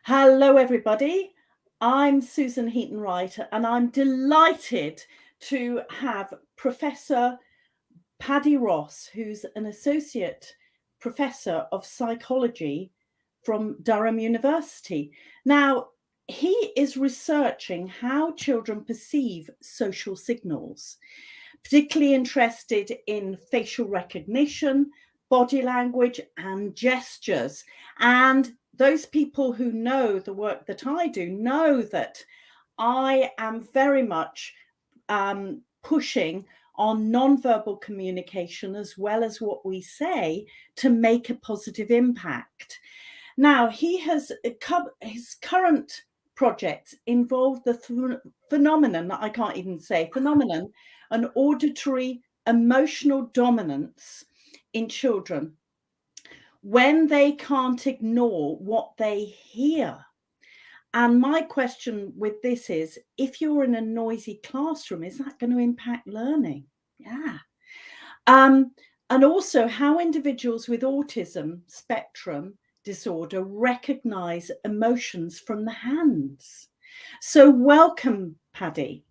Hello, everybody. I'm Susan Heaton-Wright, and I'm delighted to have Professor Paddy Ross, who's an associate professor of psychology from Durham University. Now, he is researching how children perceive social signals, particularly interested in facial recognition, body language, and gestures. And those people who know the work that I do know that I am very much pushing on nonverbal communication as well as what we say to make a positive impact. Now, his current projects involve the phenomenon, I can't even say phenomenon, an auditory emotional dominance in children when they can't ignore what they hear. And my question with this is, if you're in a noisy classroom, is that going to impact learning? Yeah. And also how individuals with autism spectrum disorder recognize emotions from the hands. So welcome, Paddy.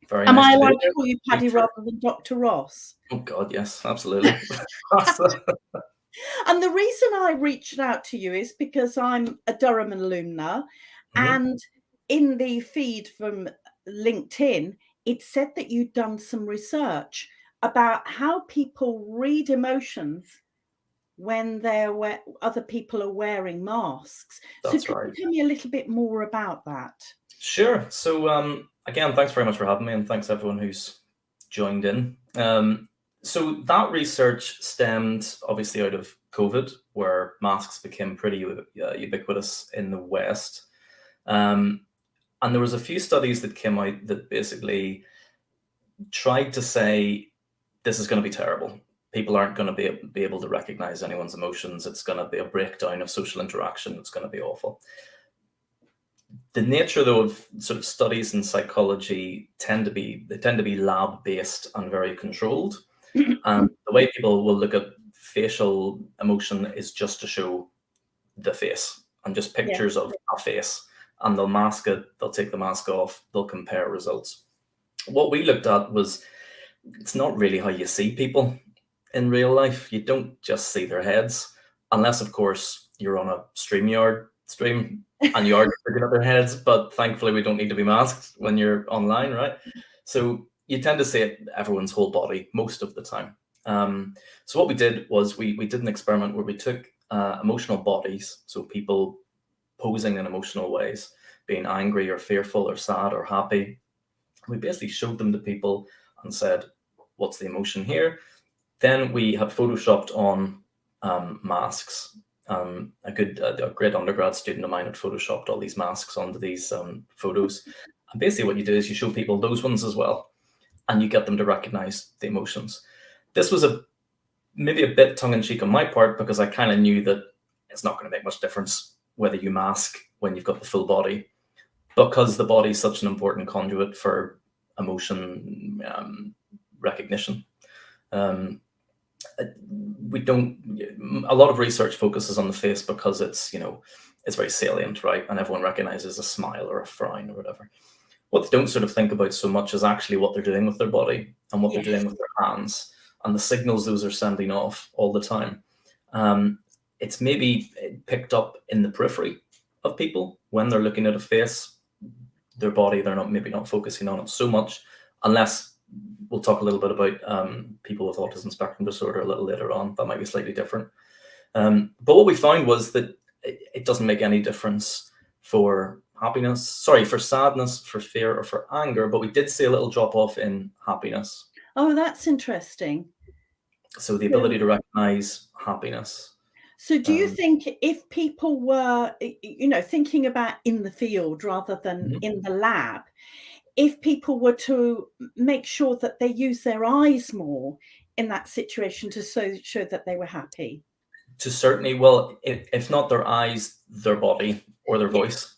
Very Am nice I to be allowed here. to call you Paddy rather than Dr. Ross? Oh God, yes, absolutely. And the reason I reached out to you is because I'm a Durham alumna, and in the feed from LinkedIn, it said that you'd done some research about how people read emotions when other people are wearing masks. So That's could right. you tell me a little bit more about that? Sure. So again, thanks very much for having me, and thanks everyone who's joined in. So that research stemmed obviously out of COVID, where masks became pretty ubiquitous in the West. And there was a few studies that came out that basically tried to say this is going to be terrible. People aren't going to be able to recognize anyone's emotions. It's going to be a breakdown of social interaction. It's going to be awful. The nature, though, of sort of studies in psychology tend to be lab based and very controlled. And the way people will look at facial emotion is just to show the face and just pictures of a face, and they'll mask it. They'll take the mask off. They'll compare results. What we looked at was, it's not really how you see people in real life. You don't just see their heads, unless, of course, you're on a StreamYard stream and you are looking at their heads. But thankfully, we don't need to be masked when you're online, right? So you tend to see everyone's whole body most of the time. So what we did was we did an experiment where we took emotional bodies, so people posing in emotional ways, being angry or fearful or sad or happy. We basically showed them to people and said, what's the emotion here? Then we had photoshopped on masks. A great undergrad student of mine had photoshopped all these masks onto these photos. And basically what you do is you show people those ones as well, and you get them to recognize the emotions. This was maybe a bit tongue-in-cheek on my part, because I kind of knew that it's not going to make much difference whether you mask when you've got the full body, because the body is such an important conduit for emotion recognition. A lot of research focuses on the face because it's very salient, right? And everyone recognizes a smile or a frown or whatever. What they don't sort of think about so much is actually what they're doing with their body and what they're doing with their hands and the signals those are sending off all the time. It's maybe picked up in the periphery of people when they're looking at a face. Their body, they're not focusing on it so much, unless we'll talk a little bit about people with autism spectrum disorder a little later on. That might be slightly different. But what we found was that it doesn't make any difference for sadness, for fear, or for anger, but we did see a little drop off in happiness. Oh, that's interesting. So the ability to recognize happiness. So do you think if people were, thinking about in the field rather than in the lab, if people were to make sure that they use their eyes more in that situation to show that they were happy? To certainly, well, if not their eyes, their body or their voice.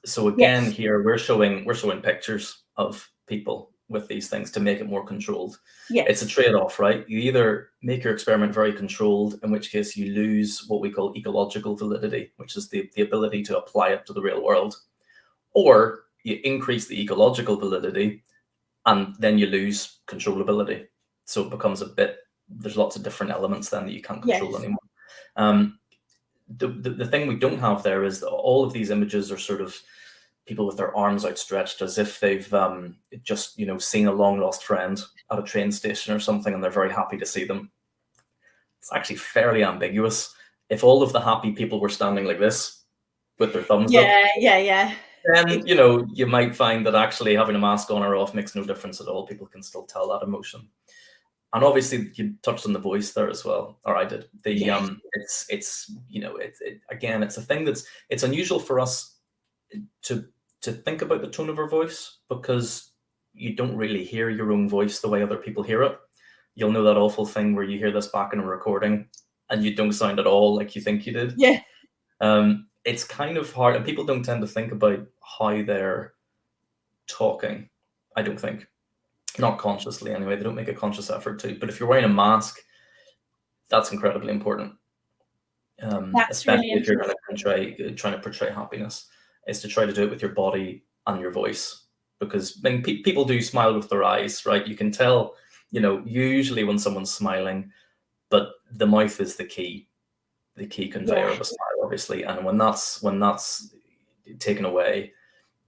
So again, here we're showing pictures of people with these things to make it more controlled. Yes. It's a trade-off, right? You either make your experiment very controlled, in which case you lose what we call ecological validity, which is the ability to apply it to the real world, or you increase the ecological validity and then you lose controllability. So it becomes a bit, there's lots of different elements then that you can't control anymore. The thing we don't have there is that all of these images are sort of people with their arms outstretched as if they've just, seen a long lost friend at a train station or something, and they're very happy to see them. It's actually fairly ambiguous. If all of the happy people were standing like this with their thumbs up, then you might find that actually having a mask on or off makes no difference at all. People can still tell that emotion. And obviously you touched on the voice there as well, or I did. Again, it's a thing it's unusual for us to think about the tone of our voice, because you don't really hear your own voice the way other people hear it. You'll know that awful thing where you hear this back in a recording and you don't sound at all like you think you did. Yeah. It's kind of hard, and people don't tend to think about how they're talking, I don't think. Not consciously anyway. They don't make a conscious effort to. But if you're wearing a mask, that's incredibly important. Especially if you're trying to portray happiness, is to try to do it with your body and your voice. Because people do smile with their eyes, right? You can tell, usually when someone's smiling, but the mouth is the key conveyor of a smile, obviously. And when that's taken away,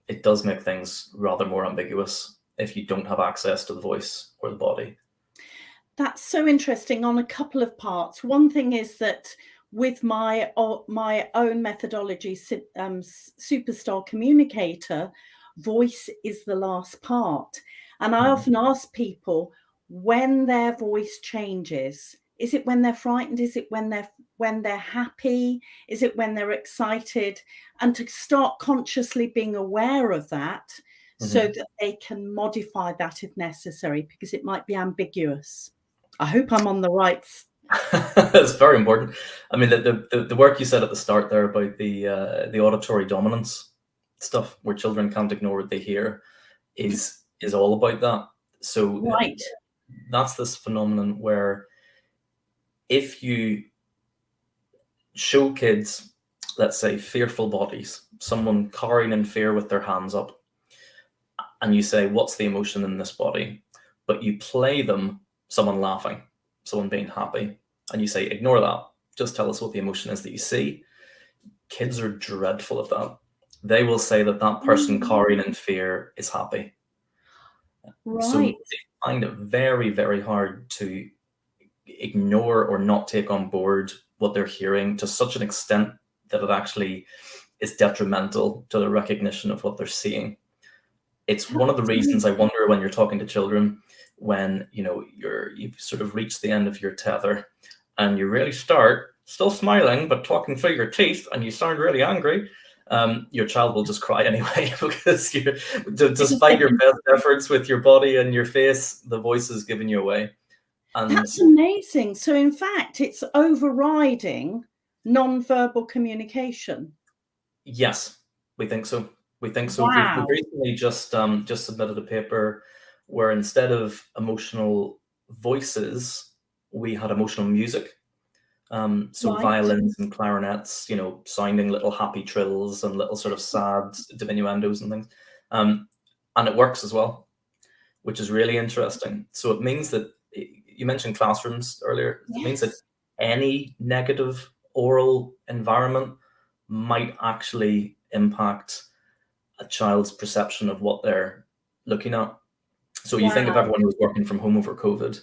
it does make things rather more ambiguous if you don't have access to the voice or the body. That's so interesting on a couple of parts. One thing is that with my own methodology, Superstar Communicator, voice is the last part. And I often ask people when their voice changes. Is it when they're frightened? Is it when they're happy? Is it when they're excited? And to start consciously being aware of that, so that they can modify that if necessary, because it might be ambiguous. I hope I'm on the right. That's very important. I mean, the work you said at the start there about the auditory dominance stuff, where children can't ignore what they hear, is all about that. So that's this phenomenon where if you show kids, let's say, fearful bodies, someone cowering in fear with their hands up, and you say, what's the emotion in this body? But you play them someone laughing, someone being happy, and you say, ignore that. Just tell us what the emotion is that you see. Kids are dreadful at that. They will say that person cowering in fear is happy. Right. So they find it very, very hard to ignore or not take on board what they're hearing to such an extent that it actually is detrimental to the recognition of what they're seeing. It's one of the reasons I wonder when you're talking to children, when you've sort of reached the end of your tether and you really start still smiling but talking through your teeth and you sound really angry, your child will just cry anyway, because despite your best efforts with your body and your face, the voice is giving you away. And that's amazing. So in fact, it's overriding non-verbal communication. Yes, we think so. Wow. We've recently just submitted a paper where instead of emotional voices, we had emotional music. Violins and clarinets, sounding little happy trills and little sort of sad diminuendos and things. And it works as well, which is really interesting. So it means that, you mentioned classrooms earlier, it means that any negative oral environment might actually impact a child's perception of what they're looking at. So you think of everyone who's working from home over COVID.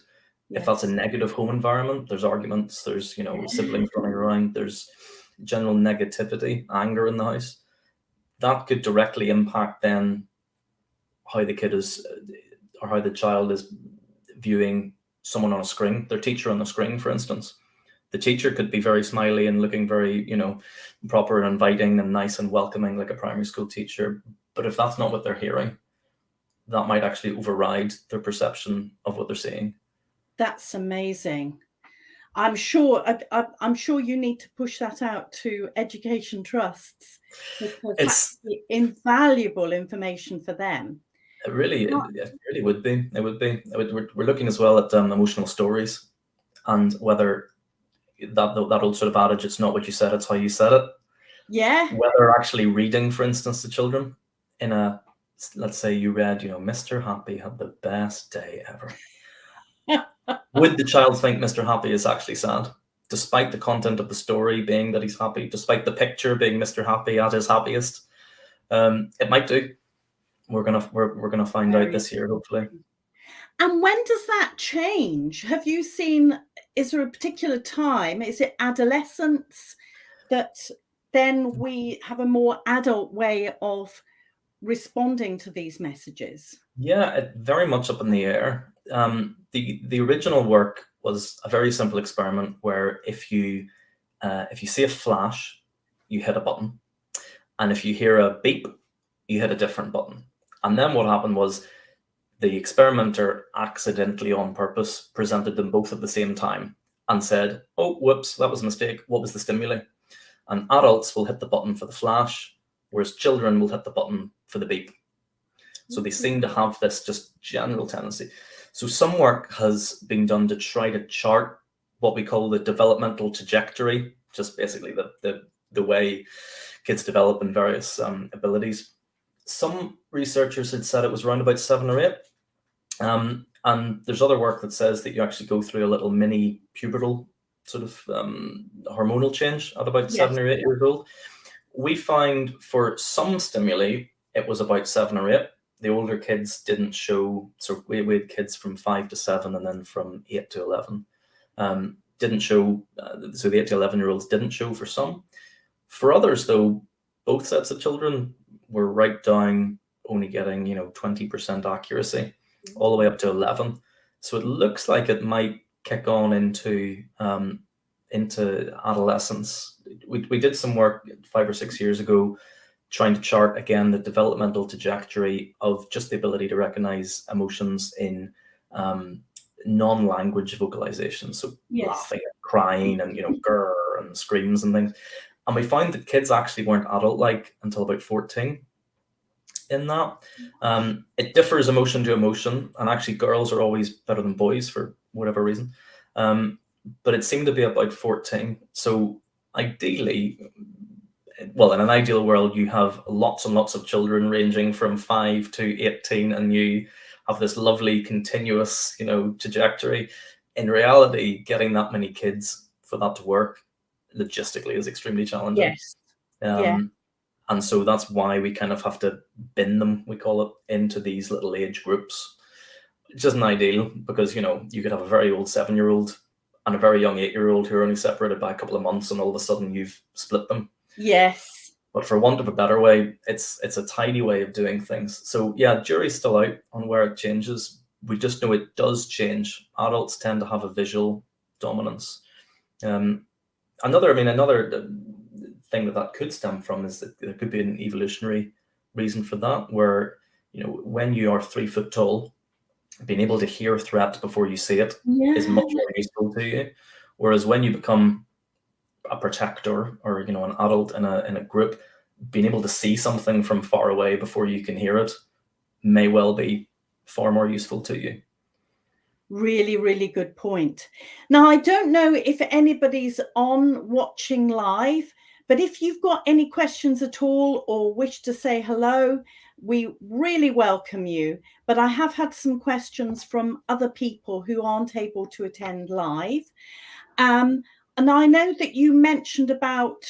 If that's a negative home environment, there's arguments, there's siblings running around, there's general negativity, anger in the house. That could directly impact then how the kid is, or how the child is viewing someone on a screen, their teacher on the screen, for instance. The teacher could be very smiley and looking very, proper and inviting and nice and welcoming, like a primary school teacher. But if that's not what they're hearing, that might actually override their perception of what they're seeing. That's amazing. I'm sure you need to push that out to education trusts, because that's invaluable information for them. It really would be. It would be. We're looking as well at emotional stories, and whether that old sort of adage, "It's not what you said, it's how you said it." Yeah. Whether actually reading, for instance, to children in let's say you read, Mr. Happy had the best day ever. Would the child think Mr. Happy is actually sad, despite the content of the story being that he's happy, despite the picture being Mr. Happy at his happiest? It might do. We're gonna find out this year, hopefully. And when does that change? Have you seen, is there a particular time? Is it adolescence that then we have a more adult way of responding to these messages? Yeah, very much up in the air. The original work was a very simple experiment where if you see a flash, you hit a button, and if you hear a beep, you hit a different button. And then what happened was the experimenter accidentally, on purpose, presented them both at the same time and said, "Oh, whoops, that was a mistake. What was the stimuli?" And adults will hit the button for the flash, whereas children will hit the button for the beep. So they seem to have this just general tendency. So some work has been done to try to chart what we call the developmental trajectory, just basically the way kids develop in various abilities. Some researchers had said it was around about 7 or 8. And there's other work that says that you actually go through a little mini pubertal sort of hormonal change at about 7 or 8 years old. We find for some stimuli, it was about 7 or 8. The older kids didn't show. So we had kids from 5 to 7 and then from 8 to 11. Didn't show. So the 8 to 11-year-olds didn't show for some. For others, though, both sets of children were right down, only getting 20% accuracy, all the way up to 11. So it looks like it might kick on into adolescence. We did some work 5 or 6 years ago, trying to chart again the developmental trajectory of just the ability to recognize emotions in non-language vocalization. So laughing and crying and grr and screams and things. And we found that kids actually weren't adult-like until about 14 in that. It differs emotion to emotion, and actually girls are always better than boys for whatever reason. But it seemed to be about 14. So ideally, well, in an ideal world, you have lots and lots of children ranging from 5 to 18, and you have this lovely continuous, trajectory. In reality, getting that many kids for that to work logistically is extremely challenging. And so that's why we kind of have to bin them, we call it, into these little age groups, which isn't ideal because, you could have a very old 7-year-old and a very young 8-year-old who are only separated by a couple of months, and all of a sudden you've split them. Yes. But for want of a better way, it's a tidy way of doing things. So yeah, jury's still out on where it changes. We just know it does change. Adults tend to have a visual dominance. Another thing that could stem from is that there could be an evolutionary reason for that, where when you are 3 foot tall, being able to hear a threat before you see it is much more useful to you. Whereas when you become a protector or an adult in a group, being able to see something from far away before you can hear it may well be far more useful to you. Really, really good point. Now, I don't know if anybody's on watching live, but if you've got any questions at all or wish to say hello, we really welcome you. But I have had some questions from other people who aren't able to attend live. And I know that you mentioned about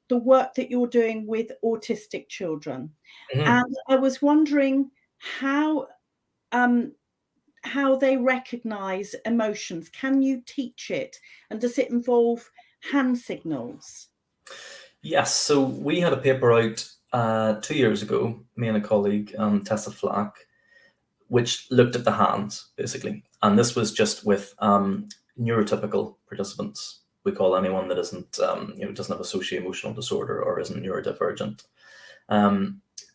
the work that you're doing with autistic children. And I was wondering how they recognize emotions. Can you teach it? And does it involve hand signals? Yes. So we had a paper out 2 years ago, me and a colleague, Tessa Flack, which looked at the hands, basically. And this was just with neurotypical participants. We call anyone that isn't, doesn't have a socio-emotional disorder or isn't neurodivergent.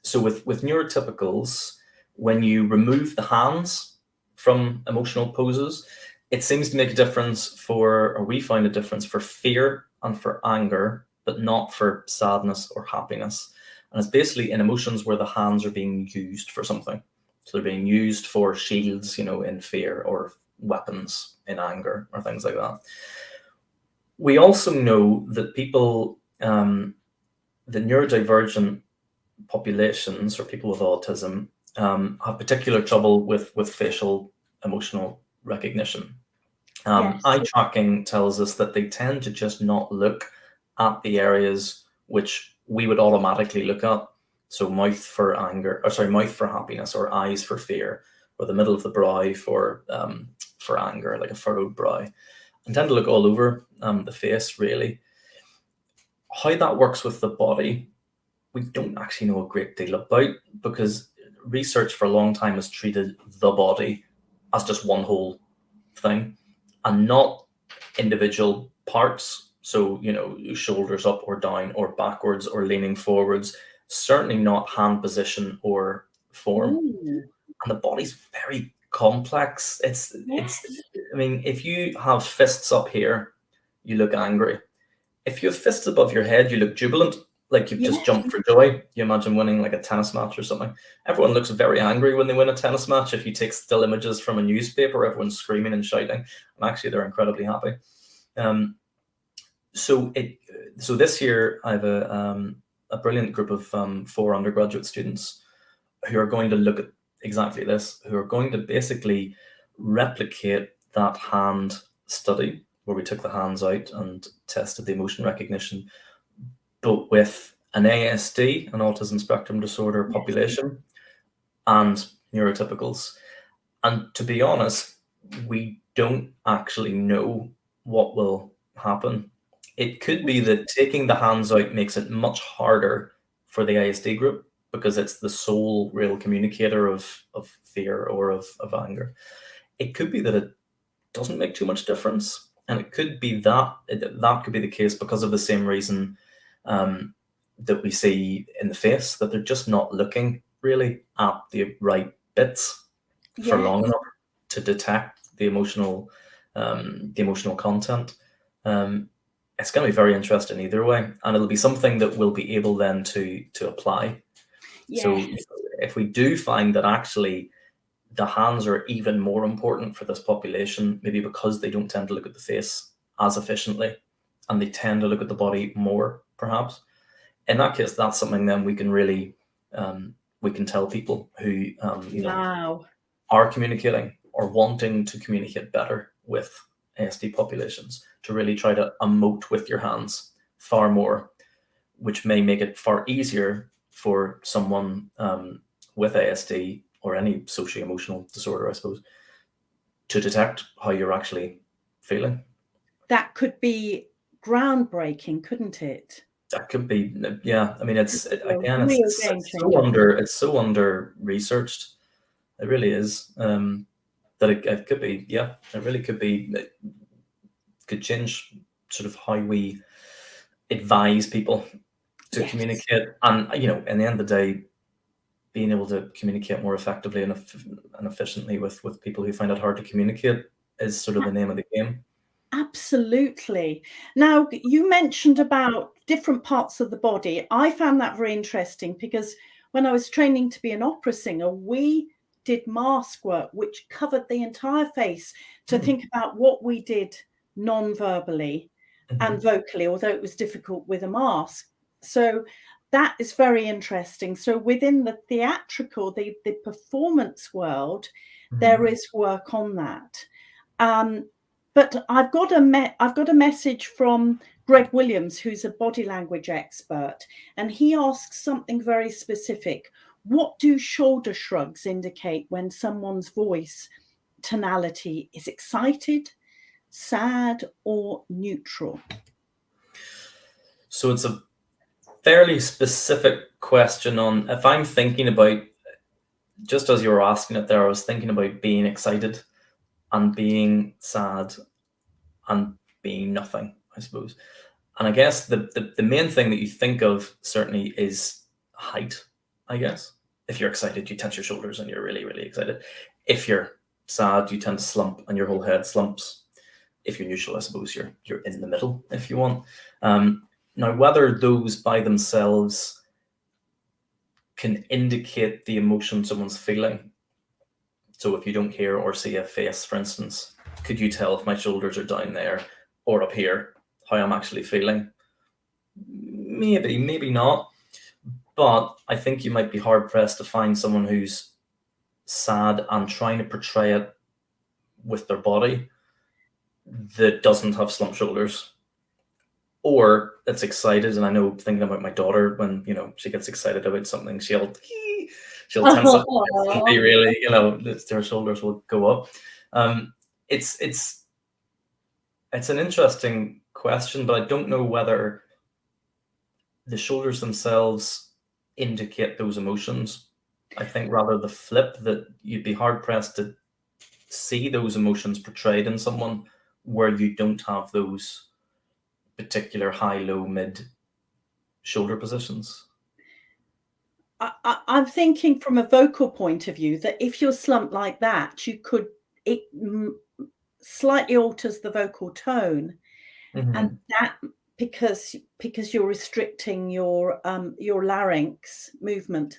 So with neurotypicals, when you remove the hands from emotional poses, it seems to make a difference we find a difference for fear and for anger, but not for sadness or happiness. And it's basically in emotions where the hands are being used for something. So they're being used for shields, in fear, or weapons in anger, or things like that. We also know that people, the neurodivergent populations, or people with autism, have particular trouble with facial emotional recognition. Yes. Eye tracking tells us that they tend to just not look at the areas which we would automatically look at. So mouth for anger, mouth for happiness, or eyes for fear, or the middle of the brow for anger, like a furrowed brow, and tend to look all over the face, really. How that works with the body, we don't actually know a great deal about, because research for a long time has treated the body as just one whole thing and not individual parts. So, shoulders up or down or backwards or leaning forwards, certainly not hand position or form. Ooh. And the body's very complex. It's, Yes. I mean, if you have fists up here, you look angry. If you have fists above your head, you look jubilant, like you've just Yes. jumped for joy. You imagine winning like a tennis match or something. Everyone looks very angry when they win a tennis match. If you take still images from a newspaper, everyone's screaming and shouting, and actually they're incredibly happy. So this year I have a brilliant group of 4 undergraduate students who are going to look at exactly this, who are going to basically replicate that hand study where we took the hands out and tested the emotion recognition, but with an ASD, an autism spectrum disorder population, and neurotypicals. And to be honest, we don't actually know what will happen. It could be that taking the hands out makes it much harder for the ASD group, because it's the sole real communicator of fear or of anger. It could be that it doesn't make too much difference. And it could be that could be the case because of the same reason that we see in the face, that they're just not looking really at the right bits for long enough to detect the emotional content. It's going to be very interesting either way, and it'll be something that we'll be able then to apply. Yes. So if we do find that actually the hands are even more important for this population, maybe because they don't tend to look at the face as efficiently and they tend to look at the body more, perhaps, in that case, that's something then we can really we can tell people who are communicating or wanting to communicate better with ASD populations, to really try to emote with your hands far more, which may make it far easier for someone with ASD or any socio-emotional disorder, I suppose, to detect how you're actually feeling. That could be groundbreaking, couldn't it? That could be, yeah. I mean, it's so under researched. It really is. That it could be, yeah. It really could be. It could change sort of how we advise people to communicate, and in the end of the day, being able to communicate more effectively and efficiently with people who find it hard to communicate is sort of the name of the game. Absolutely. Now, you mentioned about different parts of the body. I found that very interesting, because when I was training to be an opera singer, we did mask work, which covered the entire face, to think about what we did non-verbally and vocally, although it was difficult with a mask. So that is very interesting. So within the theatrical, the performance world, there is work on that. But I've got a message from Greg Williams, who's a body language expert, and he asks something very specific. What do shoulder shrugs indicate when someone's voice tonality is excited, sad, or neutral? So it's a fairly specific question on, if I'm thinking about, just as you were asking it there, I was thinking about being excited and being sad and being nothing, I suppose. And I guess the main thing that you think of certainly is height, I guess. If you're excited, you tense your shoulders and you're really, really excited. If you're sad, you tend to slump and your whole head slumps. If you're neutral, I suppose you're in the middle, if you want. Now, whether those by themselves can indicate the emotion someone's feeling, So if you don't hear or see a face, for instance, could you tell if my shoulders are down there or up here, how I'm actually feeling? Maybe, maybe not. But I think you might be hard pressed to find someone who's sad and trying to portray it with their body that doesn't have slumped shoulders, or that's excited. And I know, thinking about my daughter, when she gets excited about something, she'll tense up and be really, her shoulders will go up. It's an interesting question, but I don't know whether the shoulders themselves indicate those emotions. I think rather the flip, that you'd be hard pressed to see those emotions portrayed in someone where you don't have those particular high, low, mid shoulder positions. I'm thinking from a vocal point of view that if you're slumped like that, it slightly alters the vocal tone, and that because you're restricting your larynx movement,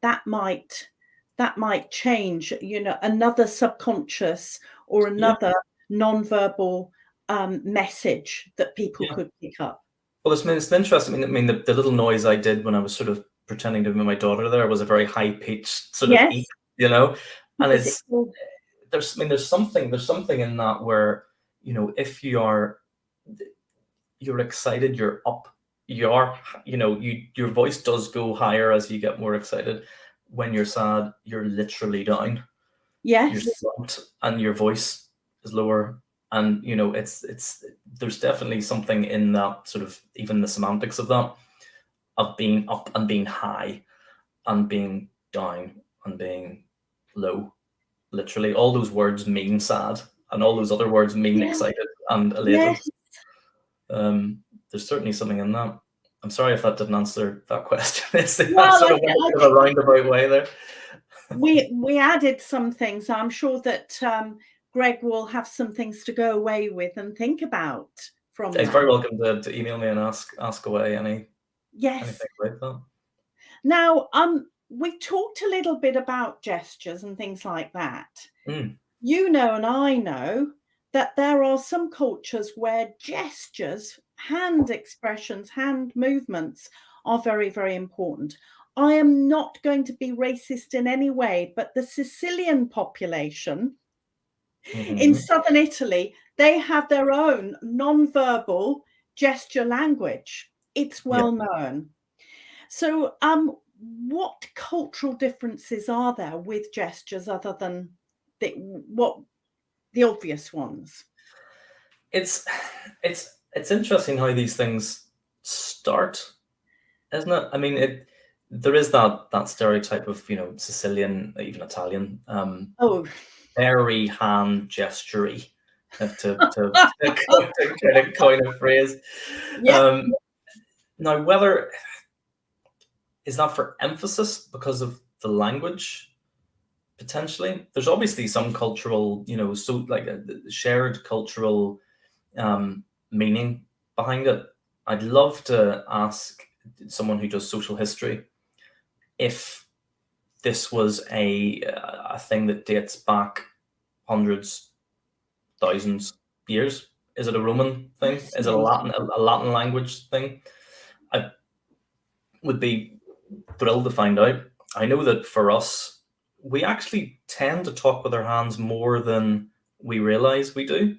that might change, another subconscious or another non-verbal message that people could pick up. Well, it's interesting. I mean, the little noise I did when I was sort of pretending to be my daughter there was a very high pitched sort of eep, and there's something in that where, if you're excited, you're up, your voice does go higher as you get more excited. When you're sad, you're literally down. You're slumped and your voice is lower. And there's definitely something in that, sort of even the semantics of that, of being up and being high and being down and being low. Literally, all those words mean sad, and all those other words mean excited and elated. There's certainly something in that. I'm sorry if that didn't answer that question. Well, sort of went a roundabout way there. We added some things. I'm sure that Greg will have some things to go away with and think about from He's very welcome to email me and ask away anything like that. Now, we talked a little bit about gestures and things like that. And I know that there are some cultures where gestures, hand expressions, hand movements are very, very important. I am not going to be racist in any way, but the Sicilian population in southern Italy, they have their own non-verbal gesture language. It's well known. So what cultural differences are there with gestures other than the obvious ones? It's interesting how these things start, isn't it? I mean, there is that stereotype of Sicilian, even Italian, very hand gestury, to kind of coin a phrase. Now, whether is that for emphasis because of the language, potentially, there's obviously some cultural, so like a shared cultural meaning behind it. I'd love to ask someone who does social history if this was a thing that dates back hundreds, thousands years. Is it a Roman thing? Is it a Latin language thing? I would be thrilled to find out. I know that for us, we actually tend to talk with our hands more than we realize we do.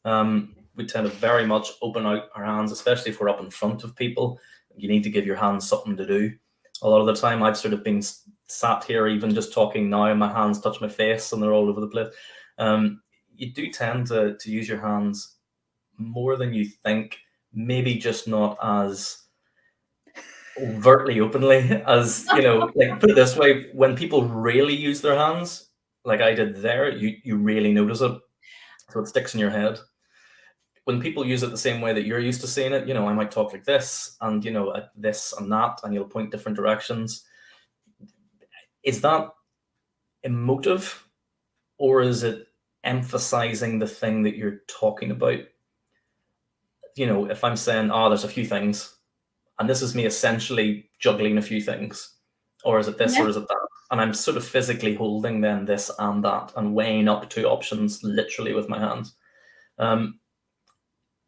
We tend to very much open out our hands, especially if we're up in front of people. You need to give your hands something to do. A lot of the time, I've sort of been sat here, even just talking now, and my hands touch my face and they're all over the place. You do tend to use your hands more than you think, maybe just not as overtly openly as, like, put it this way, when people really use their hands, like I did there, you really notice it. So it sticks in your head. When people use it the same way that you're used to seeing it, I might talk like this and, this and that, and you'll point different directions. Is that emotive, or is it emphasizing the thing that you're talking about? If I'm saying, there's a few things, and this is me essentially juggling a few things, or is it this, or is it that? and I'm sort of physically holding then this and that and weighing up two options literally with my hands. Can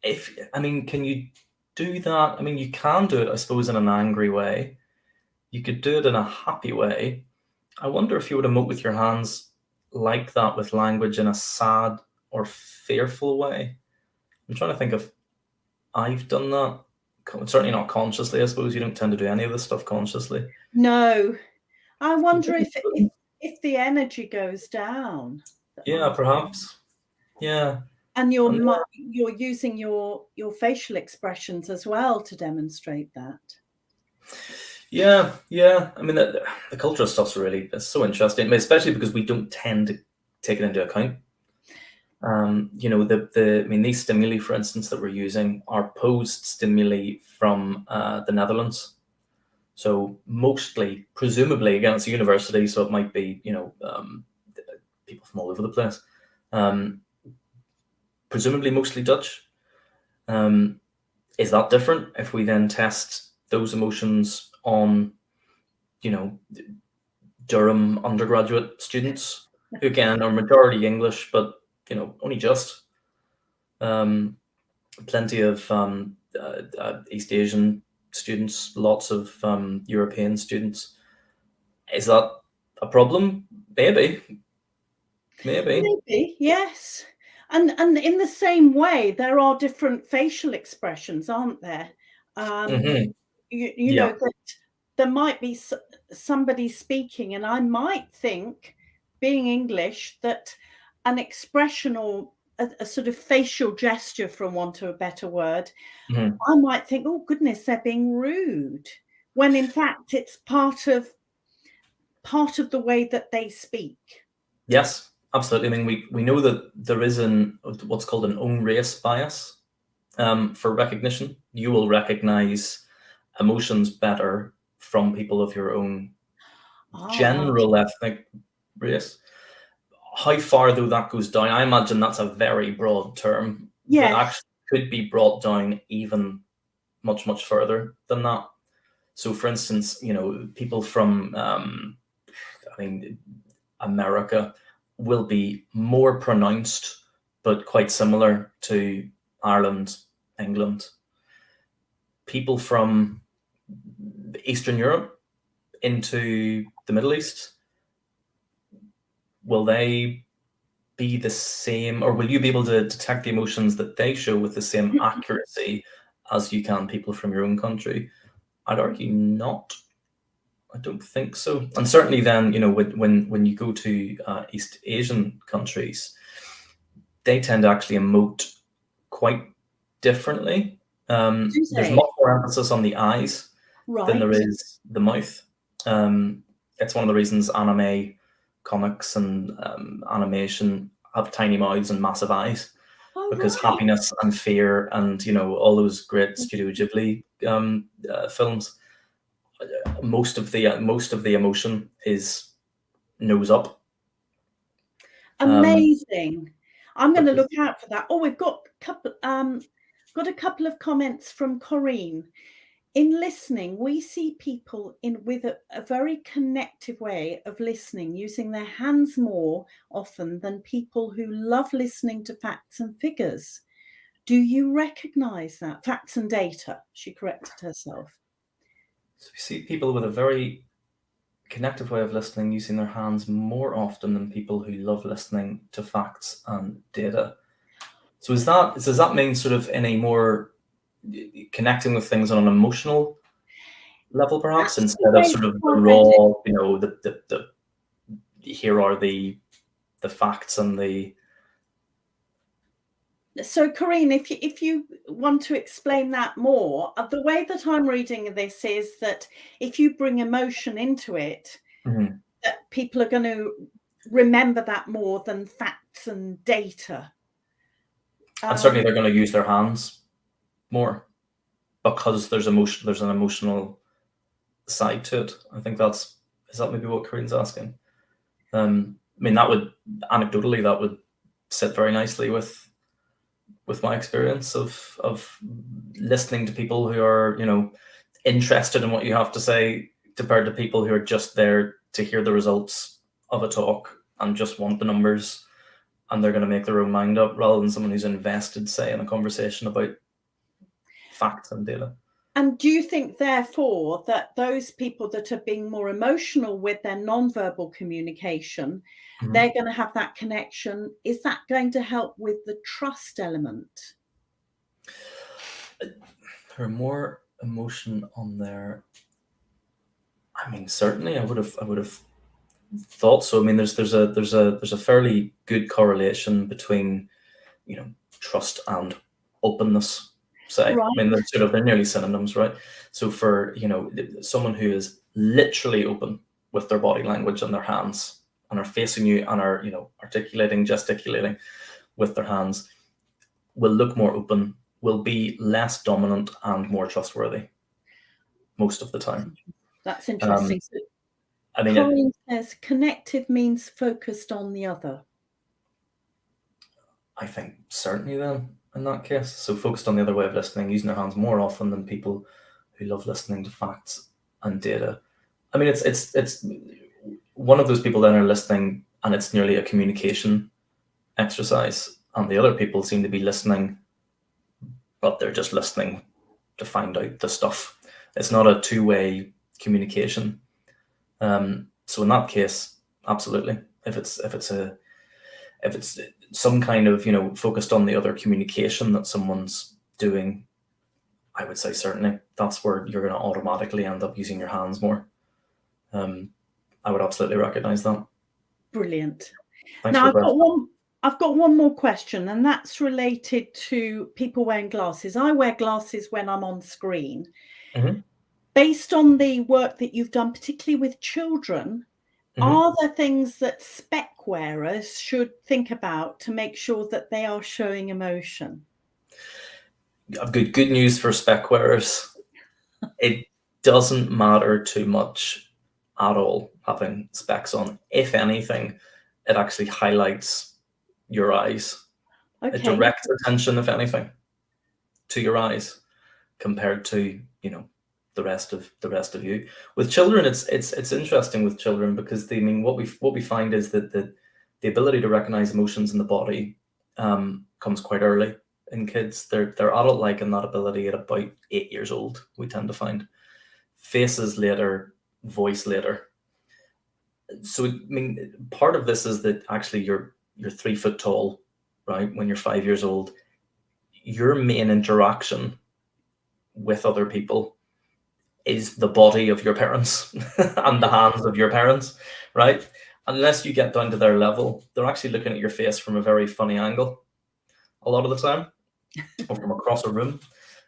you do that? I mean, you can do it, I suppose, in an angry way. You could do it in a happy way. I wonder if you would emote with your hands like that with language in a sad or fearful way. I'm trying to think if I've done that. Certainly not consciously. I suppose you don't tend to do any of this stuff consciously. No, I wonder if the energy goes down. Yeah, perhaps. Yeah. And you're using your facial expressions as well to demonstrate that. Yeah. I mean, the cultural stuff's it's so interesting, I mean, especially because we don't tend to take it into account. These stimuli, for instance, that we're using are posed stimuli from the Netherlands. So mostly, presumably, again, it's a university, so it might be, people from all over the place. Presumably mostly Dutch. Is that different if we then test those emotions on, Durham undergraduate students, who again are majority English, but only just. Plenty of East Asian students, lots of European students. Is that a problem? Maybe, yes. And in the same way, there are different facial expressions, aren't there? You know that there might be somebody speaking, and I might think, being English, that an expression or a sort of facial gesture, for want of a better word, I might think, oh goodness, they're being rude, when in fact it's part of the way that they speak. Yes, absolutely. I mean, we know that there is what's called an own race bias for recognition. You will recognize emotions better from people of your own general ethnic race. How far, though, that goes down, I imagine that's a very broad term that actually could be brought down even much, much further than that. So, for instance, people from, America will be more pronounced, but quite similar to Ireland, England. People from Eastern Europe into the Middle East, will they be the same, or will you be able to detect the emotions that they show with the same accuracy as you can people from your own country? I'd argue not. I don't think so. And certainly then, when you go to East Asian countries, they tend to actually emote quite differently. There's much more emphasis on the eyes than there is the mouth. It's one of the reasons anime comics and animation have tiny mouths and massive eyes, because happiness and fear and all those great Studio Ghibli films, most of the emotion is nose up. Amazing. I'm going to look out for that. Oh, we've got a couple of comments from Corinne. In listening, we see people with a very connective way of listening, using their hands more often than people who love listening to facts and figures. Do you recognize that? Facts and data, she corrected herself. So we see people with a very connective way of listening using their hands more often than people who love listening to facts and data. So does that mean sort of in a more connecting with things on an emotional level, perhaps, instead of sort of the raw, the here are the facts and the. So, Corinne, if you want to explain that more, the way that I'm reading this is that if you bring emotion into it, that people are going to remember that more than facts and data. And certainly they're going to use their hands more because there's an emotional side to it. I think is that maybe what Corinne's asking? I mean, that would sit very nicely with my experience of listening to people who are, interested in what you have to say compared to people who are just there to hear the results of a talk and just want the numbers, and they're going to make their own mind up, rather than someone who's invested, say, in a conversation about facts and data. And do you think, therefore, that those people that are being more emotional with their non-verbal communication, they're going to have that connection? Is that going to help with the trust element? There are more emotion on there. I mean, certainly, I would have thought so. I mean, there's a fairly good correlation between, trust and openness. Say, Right. I mean, they're nearly synonyms, right? So for someone who is literally open with their body language and their hands, and are facing you and are articulating, gesticulating with their hands, will look more open, will be less dominant and more trustworthy most of the time. That's interesting. I mean, Colin says connective means focused on the other. I think certainly then in that case. So focused on the other way of listening, using their hands more often than people who love listening to facts and data. I mean, it's one of those people then are listening and it's nearly a communication exercise, and the other people seem to be listening, but they're just listening to find out the stuff. It's not a two-way communication. So in that case, absolutely. If it's some kind of focused on the other communication that someone's doing, I would say certainly that's where you're going to automatically end up using your hands more. I would absolutely recognize that. Brilliant. Thanks now for I've got one more question, and that's related to people wearing glasses. I wear glasses when I'm on screen. Mm-hmm. Based on the work that you've done, particularly with children, are there things that spec wearers should think about to make sure that they are showing emotion? I've got good news for spec wearers. It doesn't matter too much at all having specs on. If anything, it actually highlights your eyes. Okay. It directs attention, if anything, to your eyes compared to the rest of you. With children, it's interesting with children because what we find is that the ability to recognize emotions in the body comes quite early in kids. They're adult-like in that ability at about 8 years old. We tend to find faces later, voice later. So part of this is that actually you're 3 foot tall, right? When you're 5 years old, your main interaction with other people is the body of your parents and the hands of your parents, right? Unless you get down to their level, they're actually looking at your face from a very funny angle a lot of the time, or from across a room.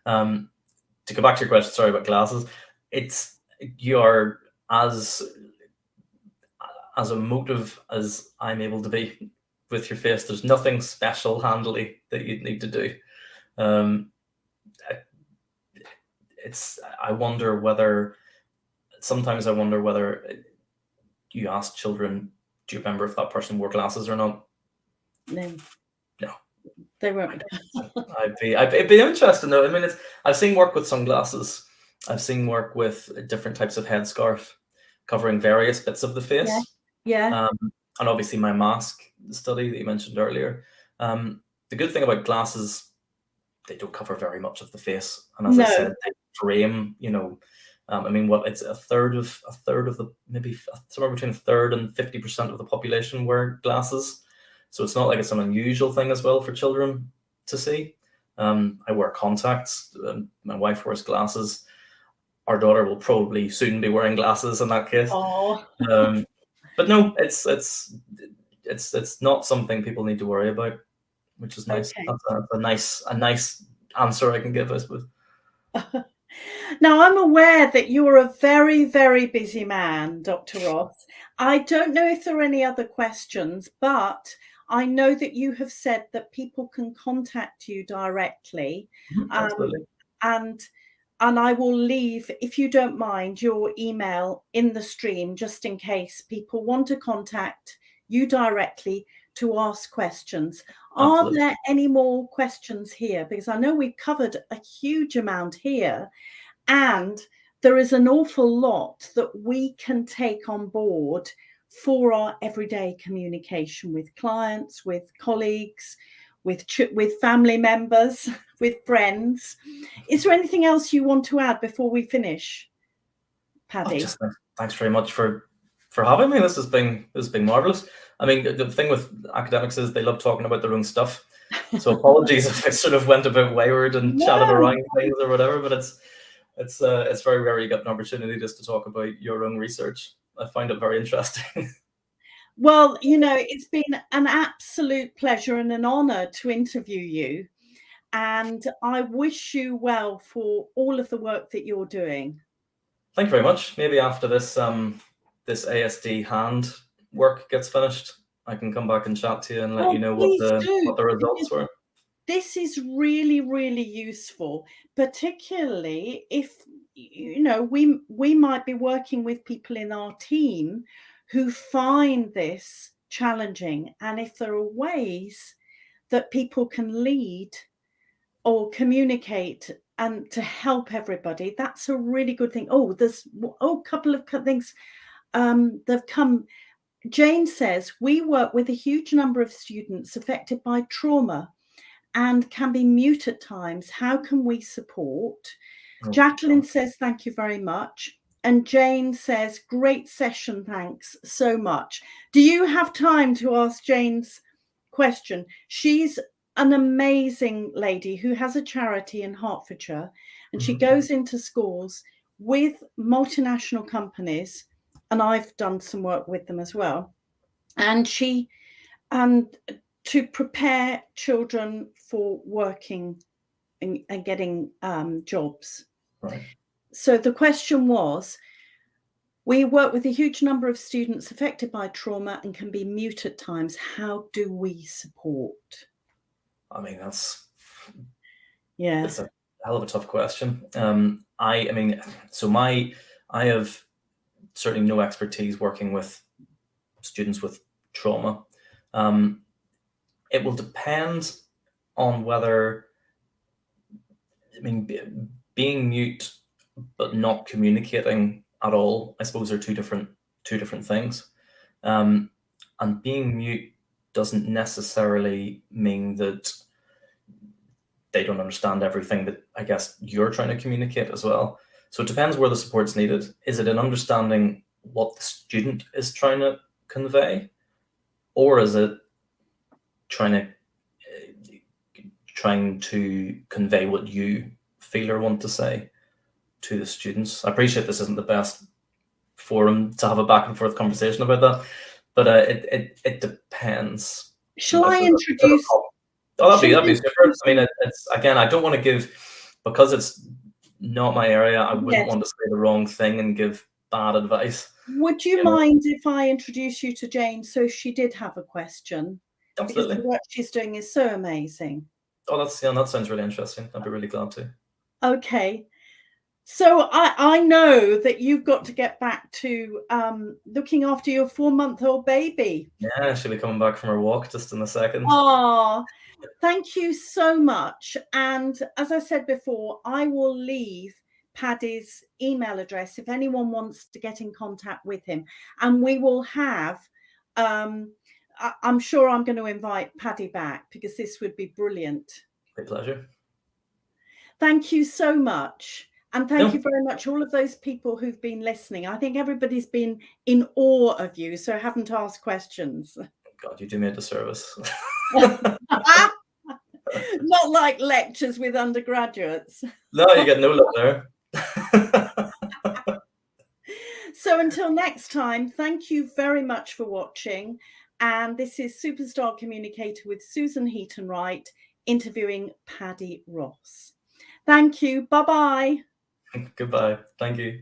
To go back to your question, sorry about glasses, you are as emotive as I'm able to be with your face. There's nothing special handily that you'd need to do. Sometimes I wonder whether you ask children, do you remember if that person wore glasses or not? No. They weren't. It'd be interesting though. I mean, I've seen work with sunglasses. I've seen work with different types of headscarf covering various bits of the face. Yeah. And obviously my mask study that you mentioned earlier. The good thing about glasses, they don't cover very much of the face. And as I said, they frame, it's a third of the, maybe somewhere between a third and 50% of the population wear glasses. So it's not like it's an unusual thing as well for children to see. I wear contacts. My wife wears glasses. Our daughter will probably soon be wearing glasses in that case. Oh. But no, it's not something people need to worry about, which is nice. Okay. That's a nice answer I can give, I suppose. Now, I'm aware that you're a very, very busy man, Dr. Ross. I don't know if there are any other questions, but I know that you have said that people can contact you directly. Absolutely. And I will leave, if you don't mind, your email in the stream, just in case people want to contact you directly to ask questions. Absolutely. Are there any more questions here? Because I know we've covered a huge amount here. And there is an awful lot that we can take on board for our everyday communication with clients, with colleagues, with family members, with friends. Is there anything else you want to add before we finish, Paddy? Just thanks very much for having me. This has been marvelous. I mean, the thing with academics is they love talking about their own stuff. So apologies if I sort of went a bit wayward and chatted around things or whatever, but it's very rare you get an opportunity just to talk about your own research. I find it very interesting. Well, it's been an absolute pleasure and an honor to interview you. And I wish you well for all of the work that you're doing. Thank you very much. Maybe after this this ASD hand work gets finished, I can come back and chat to you and let you know what the results were. This is really, really useful, particularly if we might be working with people in our team who find this challenging, and if there are ways that people can lead or communicate and to help everybody, that's a really good thing. There's a couple of things they've come. Jane says, we work with a huge number of students affected by trauma and can be mute at times. How can we support? Jacqueline says, thank you very much. And Jane says, great session, thanks so much. Do you have time to ask Jane's question? She's an amazing lady who has a charity in Hertfordshire, and she goes into schools with multinational companies, and I've done some work with them as well, and to prepare children for working and getting jobs. Right. So the question was, we work with a huge number of students affected by trauma and can be mute at times. How do we support? I mean, it's a hell of a tough question. I have certainly no expertise working with students with trauma. It will depend on whether, being mute but not communicating at all, I suppose, are two different things. And being mute doesn't necessarily mean that they don't understand everything that I guess you're trying to communicate as well. So it depends where the support's needed. Is it an understanding what the student is trying to convey, or is it trying to convey what you feel or want to say to the students? I appreciate this isn't the best forum to have a back and forth conversation about that, but it depends. Shall I introduce? That'd be super. I mean, it's again, I don't want to give, because it's not my area, I wouldn't want to say the wrong thing and give bad advice. Would you mind if I introduce you to Jane, so she did have a question? Absolutely. Because the work she's doing is so amazing. Oh, that sounds really interesting. I'd be really glad to. Okay. So I know that you've got to get back to looking after your 4-month-old baby. Yeah, she'll be coming back from her walk just in a second. Oh, thank you so much. And as I said before, I will leave Paddy's email address if anyone wants to get in contact with him. And we will have, I'm sure I'm going to invite Paddy back because this would be brilliant. Great pleasure. Thank you so much. And thank you very much, all of those people who've been listening. I think everybody's been in awe of you, so haven't asked questions. God, you do me a disservice. Not like lectures with undergraduates. No, you get no love there. So until next time, thank you very much for watching. And this is Superstar Communicator with Susan Heaton-Wright interviewing Paddy Ross. Thank you. Bye-bye. Goodbye. Thank you.